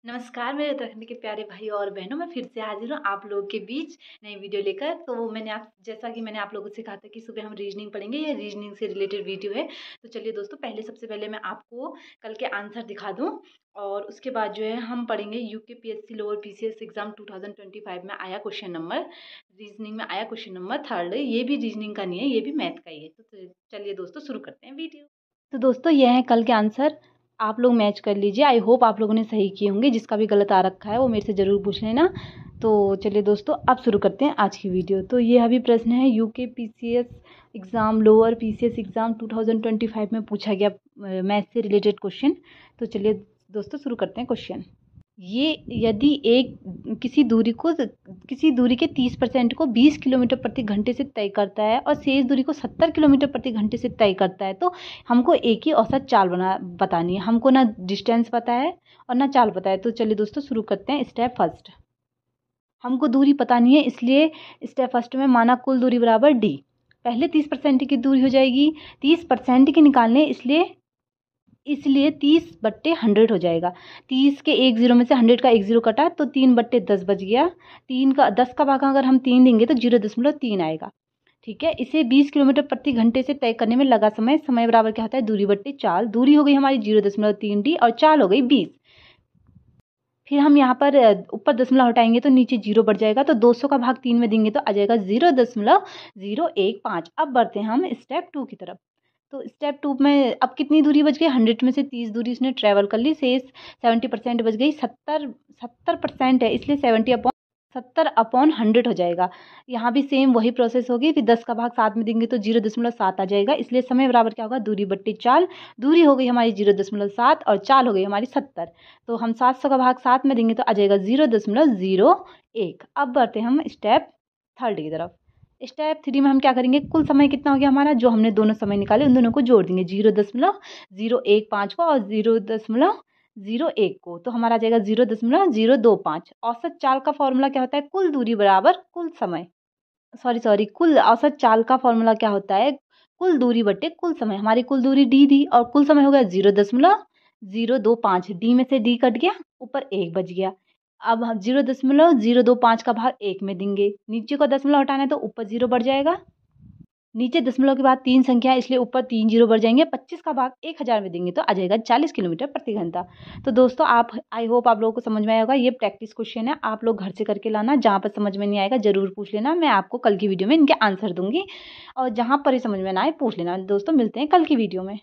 नमस्कार मेरे उत्तराखंड के प्यारे भाइयों और बहनों, मैं फिर से हाजिर हूँ आप लोगों के बीच नई वीडियो लेकर। तो जैसा कि मैंने आप लोगों से कहा था कि सुबह हम रीजनिंग पढ़ेंगे, या रीजनिंग से रिलेटेड वीडियो है। तो चलिए दोस्तों, सबसे पहले मैं आपको कल के आंसर दिखा दूँ, और उसके बाद जो है हम पढ़ेंगे यूकेपीएससी लोअर पीसीएस एग्जाम 2025 में आया क्वेश्चन नंबर, रीजनिंग में आया क्वेश्चन नंबर 3। ये भी रीजनिंग का नहीं है, ये भी मैथ का ही है। तो चलिए दोस्तों, शुरू करते हैं वीडियो। तो दोस्तों, ये है कल के आंसर, आप लोग मैच कर लीजिए। आई होप आप लोगों ने सही किए होंगे। जिसका भी गलत आ रखा है वो मेरे से ज़रूर पूछ लेना। तो चलिए दोस्तों, अब शुरू करते हैं आज की वीडियो। तो ये अभी प्रश्न है UK PCS exam, lower PCS exam 2025 में पूछा गया मैथ से रिलेटेड क्वेश्चन। तो चलिए दोस्तों, शुरू करते हैं क्वेश्चन। ये यदि एक किसी दूरी के 30% को 20 किलोमीटर प्रति घंटे से तय करता है और शेष दूरी को 70 किलोमीटर प्रति घंटे से तय करता है, तो हमको एक ही औसत चाल बतानी है। हमको ना डिस्टेंस पता है और ना चाल पता है। तो चलिए दोस्तों, शुरू करते हैं। स्टेप फर्स्ट, हमको दूरी पता नहीं है, इसलिए स्टेप फर्स्ट में माना कुल दूरी बराबर डी। पहले 30% की दूरी हो जाएगी, 30% की निकालने, इसलिए 30/100 हो जाएगा। 30 के एक जीरो में से 100 का एक जीरो कटा तो 3/10 बच गया। 10 का भाग अगर हम 3 देंगे तो 0.3 आएगा। ठीक है, इसे 20 किलोमीटर प्रति घंटे से तय करने में लगा समय बराबर क्या होता है, दूरी बट्टे चाल। दूरी हो गई हमारी 0.3 और चाल हो गई 20। फिर हम यहाँ पर ऊपर दशमलव हटाएंगे तो नीचे 0 बढ़ जाएगा। तो 200 का भाग 3 में देंगे तो आ जाएगा 0.015। अब बढ़ते हैं हम स्टेप 2 की तरफ। तो स्टेप 2 में अब कितनी दूरी बच गई, 100 में से 30 दूरी उसने ट्रैवल कर ली, शेष 70% बच गई। 70% है, इसलिए 70/100 हो जाएगा। यहाँ भी सेम वही प्रोसेस होगी। फिर 10 का भाग 7 में देंगे तो 0.7 आ जाएगा, इसलिए समय बराबर क्या होगा, दूरी बट्टी चाल। दूरी हो गई हमारी 0.7 और चाल हो गई हमारी 70। तो हम 700 का भाग 7 में देंगे तो आ जाएगा 0.01। अब बढ़ते हैं हम स्टेप 3 की तरफ। स्टेप 3 में हम क्या करेंगे, कुल समय कितना हो गया हमारा, जो हमने दोनों समय निकाले उन दोनों को जोड़ देंगे, 0.015 को और 0.01 को। तो हमारा आ जाएगा 0.025। औसत चाल का फॉर्मूला क्या होता है, कुल दूरी बराबर कुल समय, कुल औसत चाल का फॉर्मूला क्या होता है, कुल दूरी बटे कुल समय। हमारी कुल दूरी डी थी और कुल समय हो गया 0.025। डी में से डी कट गया, ऊपर 1 बच गया। अब हम 0.025 का भाग 1 में देंगे, नीचे को दशमलव हटाना है तो ऊपर 0 बढ़ जाएगा। नीचे दशमलव के बाद 3 संख्या है, इसलिए ऊपर 3 0 बढ़ जाएंगे। 25 का भाग 1000 में देंगे तो आ जाएगा 40 किलोमीटर प्रति घंटा। तो दोस्तों, आई होप आप लोगों को समझ में आया होगा। ये प्रैक्टिस क्वेश्चन है, आप लोग घर से करके लाना। जहाँ पर समझ में नहीं आएगा जरूर पूछ लेना, मैं आपको कल की वीडियो में इनके आंसर दूंगी। और जहाँ पर ही समझ में ना आए पूछ लेना। दोस्तों, मिलते हैं कल की वीडियो में।